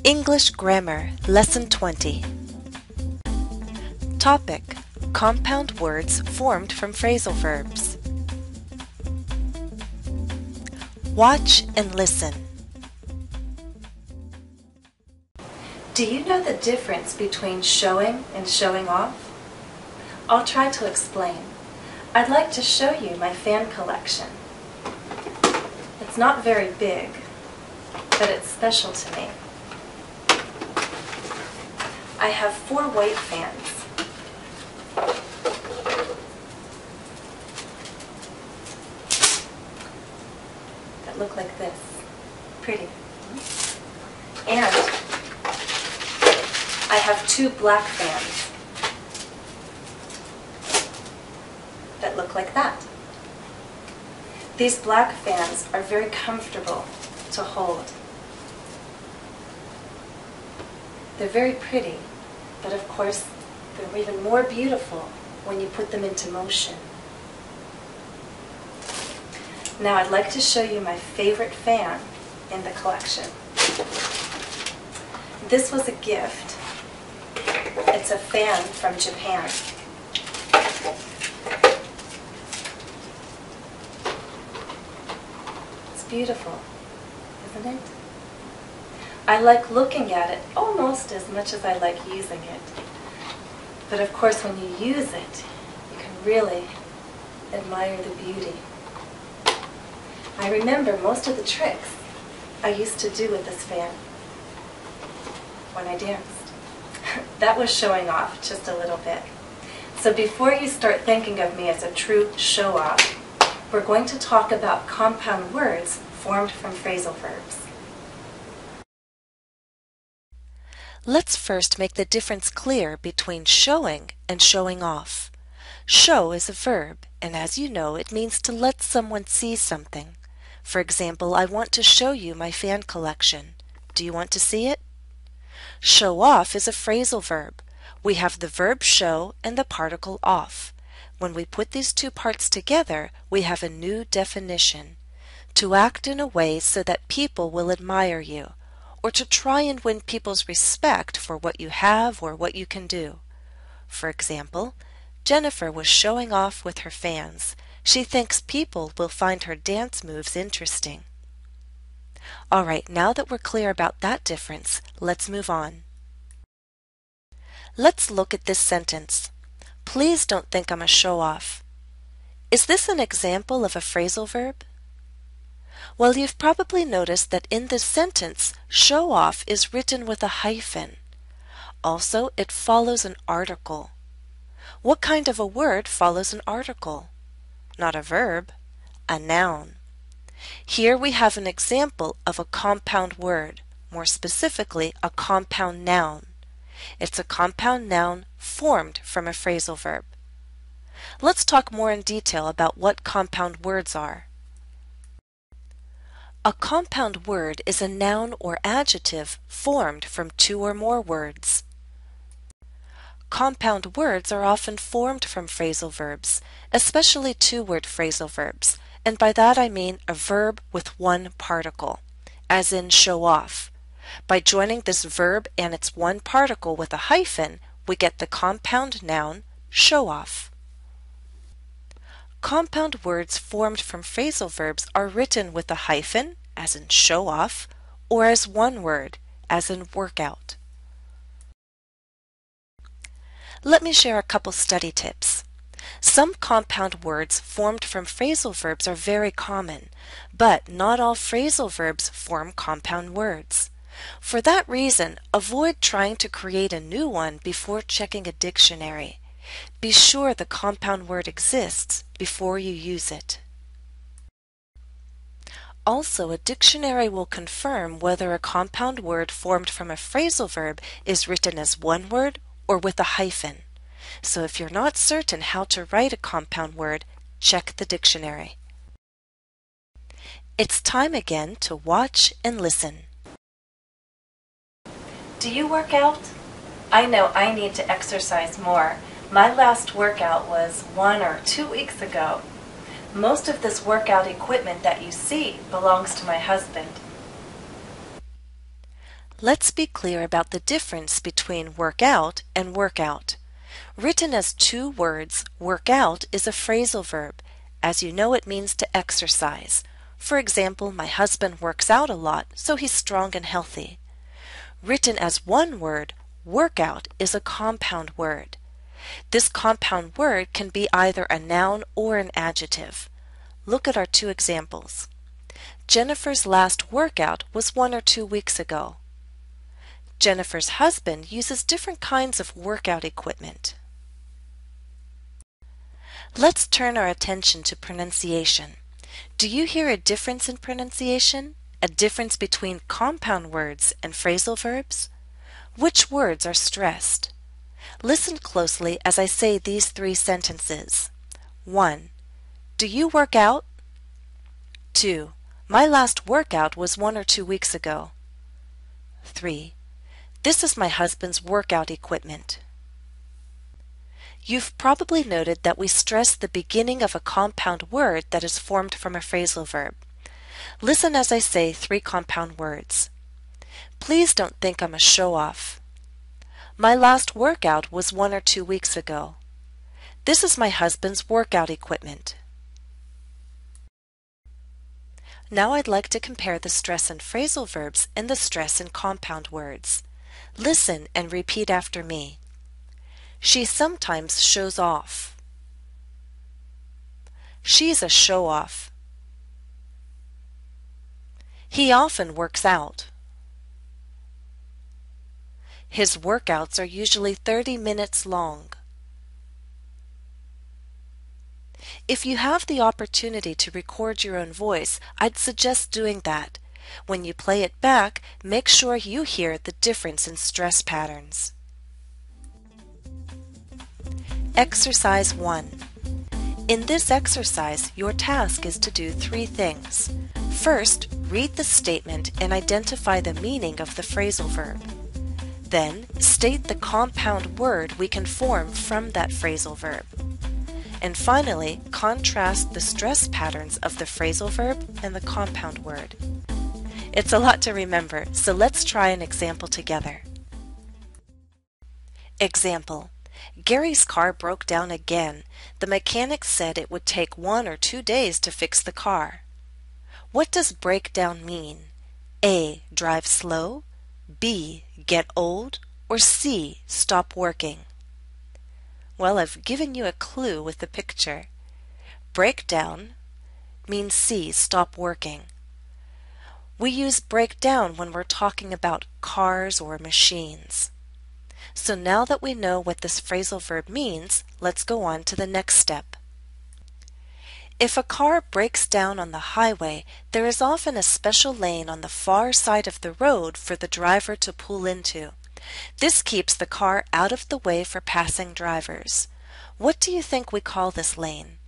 English Grammar, Lesson 20. Topic: Compound words formed from phrasal verbs. Watch and listen. Do you know the difference between showing and showing off? I'll try to explain. I'd like to show you my fan collection. It's not very big, but it's special to me. I have 4 white fans. That look like this. Pretty. And I have 2 black fans that look like that. These black fans are very comfortable to hold. They're very pretty, but of course they're even more beautiful when you put them into motion. Now I'd like to show you my favorite fan in the collection. This was a gift. It's a fan from Japan. It's beautiful, isn't it? I like looking at it almost as much as I like using it. But of course when you use it, you can really admire the beauty. I remember most of the tricks I used to do with this fan when I danced. That was showing off just a little bit. So before you start thinking of me as a true show-off, we're going to talk about compound words formed from phrasal verbs. Let's first make the difference clear between showing and showing off. Show is a verb, and as you know, it means to let someone see something. For example, I want to show you my fan collection. Do you want to see it? Show off is a phrasal verb. We have the verb show and the particle off. When we put these 2 parts together, we have a new definition. To act in a way so that people will admire you, or to try and win people's respect for what you have or what you can do. For example, Jennifer was showing off with her fans. She thinks people will find her dance moves interesting. All right, now that we're clear about that difference, let's move on. Let's look at this sentence. Please don't think I'm a show-off. Is this an example of a phrasal verb? Well, you've probably noticed that in this sentence, show off is written with a hyphen. Also, it follows an article. What kind of a word follows an article? Not a verb, a noun. Here we have an example of a compound word, more specifically, a compound noun. It's a compound noun formed from a phrasal verb. Let's talk more in detail about what compound words are. A compound word is a noun or adjective formed from 2 or more words. Compound words are often formed from phrasal verbs, especially 2-word phrasal verbs, and by that I mean a verb with 1 particle, as in show off. By joining this verb and its 1 particle with a hyphen, we get the compound noun show off. Compound words formed from phrasal verbs are written with a hyphen, as in show off, or as 1 word, as in workout. Let me share a couple study tips. Some compound words formed from phrasal verbs are very common, but not all phrasal verbs form compound words. For that reason, avoid trying to create a new one before checking a dictionary. Be sure the compound word exists before you use it. Also, a dictionary will confirm whether a compound word formed from a phrasal verb is written as 1 word or with a hyphen. So if you're not certain how to write a compound word, check the dictionary. It's time again to watch and listen. Do you work out? I know I need to exercise more. My last workout was 1 or 2 weeks ago. Most of this workout equipment that you see belongs to my husband. Let's be clear about the difference between work out and workout. Written as two words, work out is a phrasal verb. As you know, it means to exercise. For example, my husband works out a lot, so he's strong and healthy. Written as one word, workout is a compound word. This compound word can be either a noun or an adjective. Look at our two examples. Jennifer's last workout was 1 or 2 weeks ago. Jennifer's husband uses different kinds of workout equipment. Let's turn our attention to pronunciation. Do you hear a difference in pronunciation? A difference between compound words and phrasal verbs? Which words are stressed? Listen closely as I say these 3 sentences. 1. Do you work out? 2. My last workout was 1 or 2 weeks ago. 3. This is my husband's workout equipment. You've probably noted that we stress the beginning of a compound word that is formed from a phrasal verb. Listen as I say 3 compound words. Please don't think I'm a show-off. My last workout was 1 or 2 weeks ago. This is my husband's workout equipment. Now I'd like to compare the stress in phrasal verbs and the stress in compound words. Listen and repeat after me. She sometimes shows off. She's a show-off. He often works out. His workouts are usually 30 minutes long. If you have the opportunity to record your own voice, I'd suggest doing that. When you play it back, make sure you hear the difference in stress patterns. Exercise 1. In this exercise, your task is to do 3 things. First, read the statement and identify the meaning of the phrasal verb. Then, state the compound word we can form from that phrasal verb. And finally, contrast the stress patterns of the phrasal verb and the compound word. It's a lot to remember, so let's try an example together. Example: Gary's car broke down again. The mechanic said it would take 1 or 2 days to fix the car. What does break down mean? A. Drive slow. B. Get old. Or C. Stop working. Well, I've given you a clue with the picture. Break down means C. Stop working. We use break down when we're talking about cars or machines. So now that we know what this phrasal verb means, let's go on to the next step. If a car breaks down on the highway, there is often a special lane on the far side of the road for the driver to pull into. This keeps the car out of the way for passing drivers. What do you think we call this lane?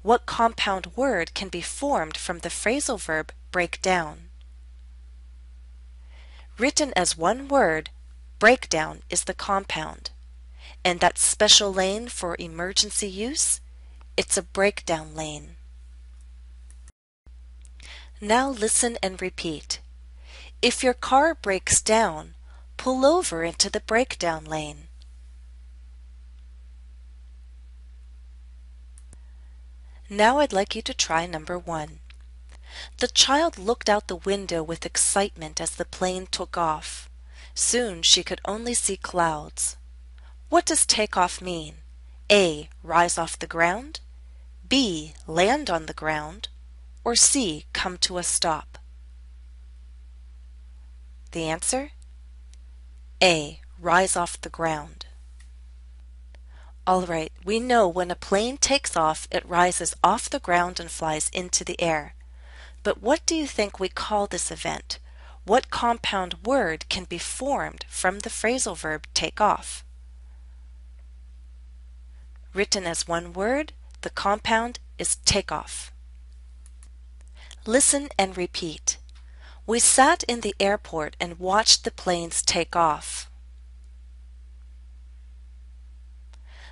What compound word can be formed from the phrasal verb break down? Written as one word, breakdown is the compound. And that special lane for emergency use? It's a breakdown lane. Now listen and repeat. If your car breaks down, pull over into the breakdown lane. Now I'd like you to try number 1. The child looked out the window with excitement as the plane took off. Soon she could only see clouds. What does take off mean? A. Rise off the ground. B. Land on the ground. Or C. Come to a stop. The answer? A. Rise off the ground. Alright, we know when a plane takes off, it rises off the ground and flies into the air. But what do you think we call this event? What compound word can be formed from the phrasal verb take off? Written as one word, the compound is take off. Listen and repeat. We sat in the airport and watched the planes take off.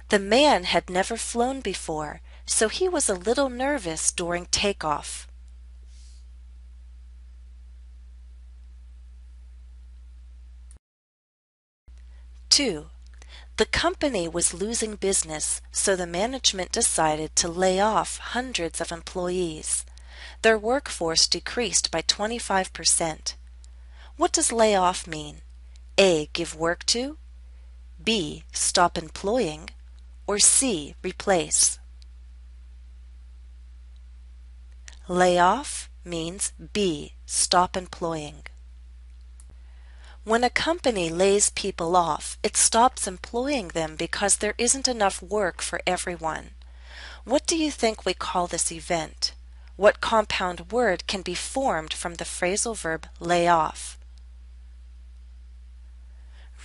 The man had never flown before, so he was a little nervous during takeoff. 2. The company was losing business, so the management decided to lay off hundreds of employees. Their workforce decreased by 25%. What does lay off mean? A. Give work to, B. Stop employing, or C. Replace? Lay off means B. Stop employing. When a company lays people off, it stops employing them because there isn't enough work for everyone. What do you think we call this event? What compound word can be formed from the phrasal verb lay off?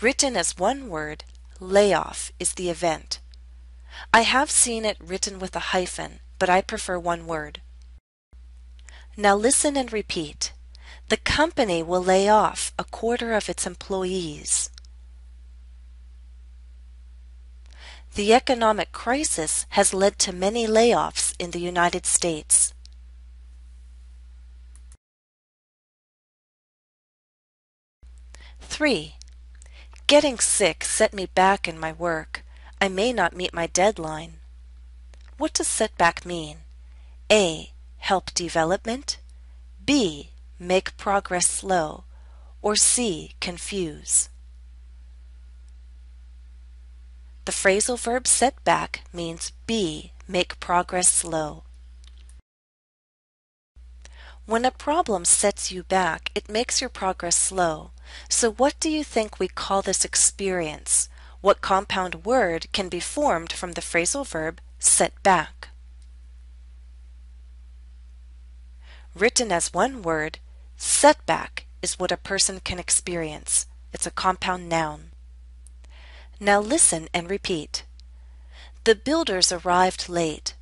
Written as one word, layoff is the event. I have seen it written with a hyphen, but I prefer one word. Now listen and repeat. The company will lay off a quarter of its employees. The economic crisis has led to many layoffs in the United States. Three. Getting sick set me back in my work. I may not meet my deadline. What does setback mean? A. Help development, B. Make progress slow, or C. Confuse? The phrasal verb set back means B. Make progress slow. When a problem sets you back, it makes your progress slow. So what do you think we call this experience? What compound word can be formed from the phrasal verb set back? Written as one word, setback is what a person can experience. It's a compound noun. Now listen and repeat. The builders arrived late.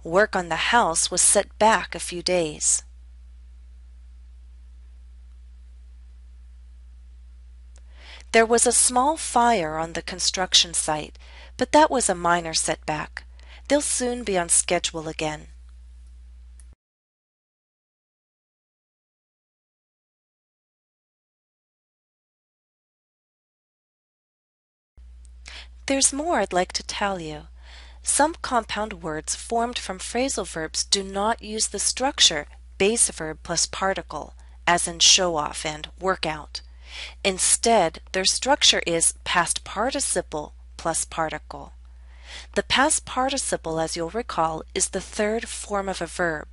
Work on the house was set back a few days. There was a small fire on the construction site, but that was a minor setback. They'll soon be on schedule again. There's more I'd like to tell you. Some compound words formed from phrasal verbs do not use the structure base verb plus particle, as in show off and work out. Instead, their structure is past participle plus particle. The past participle, as you'll recall, is the third form of a verb.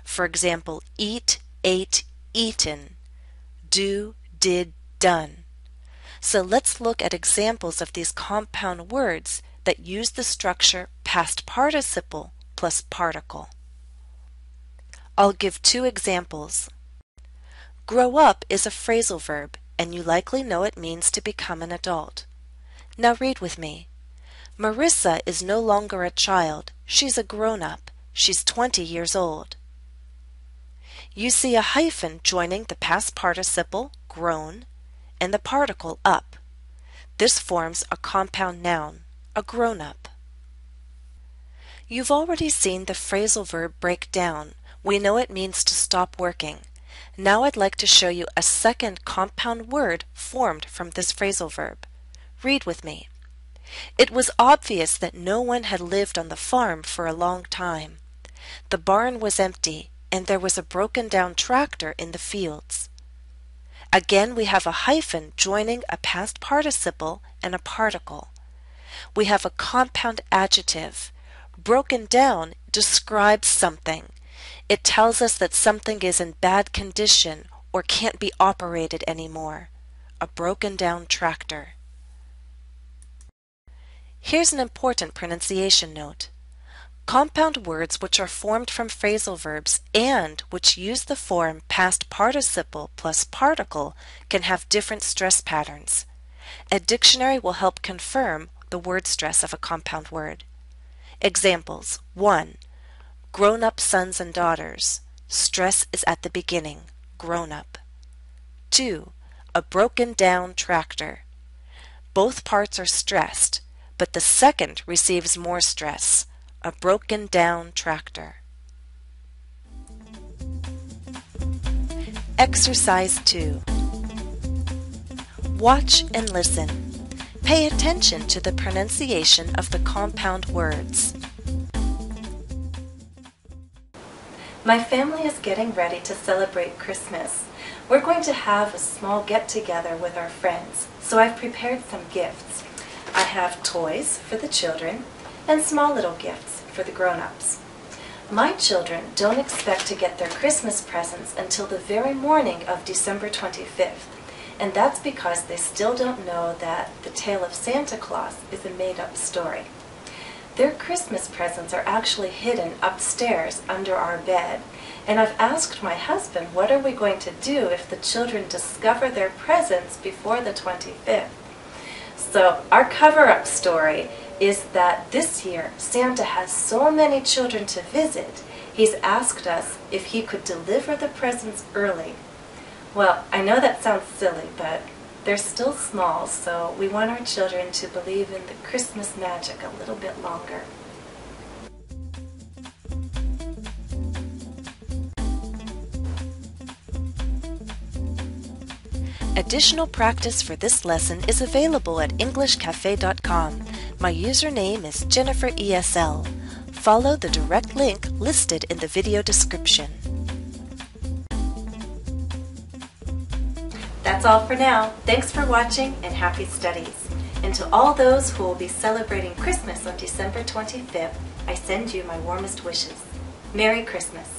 For example, eat, ate, eaten, do, did, done. So let's look at examples of these compound words that use the structure past participle plus particle. I'll give two examples. Grow up is a phrasal verb, and you likely know it means to become an adult. Now read with me. Marissa is no longer a child. She's a grown-up. She's 20 years old. You see a hyphen joining the past participle, grown, and the particle up. This forms a compound noun, a grown-up. You've already seen the phrasal verb break down. We know it means to stop working. Now I'd like to show you a second compound word formed from this phrasal verb. Read with me. It was obvious that no one had lived on the farm for a long time. The barn was empty, and there was a broken-down tractor in the fields. Again, we have a hyphen joining a past participle and a particle. We have a compound adjective. Broken down describes something. It tells us that something is in bad condition or can't be operated anymore. A broken-down tractor. Here's an important pronunciation note. Compound words which are formed from phrasal verbs and which use the form past participle plus particle can have different stress patterns. A dictionary will help confirm the word stress of a compound word. Examples. 1. Grown-up sons and daughters. Stress is at the beginning. Grown-up. 2. A broken-down tractor. Both parts are stressed, but the second receives more stress. A broken-down tractor. Exercise 2. Watch and listen. Pay attention to the pronunciation of the compound words. My family is getting ready to celebrate Christmas. We're going to have a small get-together with our friends, so I've prepared some gifts. I have toys for the children and small little gifts for the grown-ups. My children don't expect to get their Christmas presents until the very morning of December 25th, and that's because they still don't know that the tale of Santa Claus is a made-up story. Their Christmas presents are actually hidden upstairs under our bed, and I've asked my husband what are we going to do if the children discover their presents before the 25th. So our cover-up story is that this year Santa has so many children to visit, he's asked us if he could deliver the presents early. Well, I know that sounds silly, but they're still small, so we want our children to believe in the Christmas magic a little bit longer. Additional practice for this lesson is available at EnglishCafe.com. My username is JenniferESL. Follow the direct link listed in the video description. That's all for now. Thanks for watching and happy studies. And to all those who will be celebrating Christmas on December 25th, I send you my warmest wishes. Merry Christmas.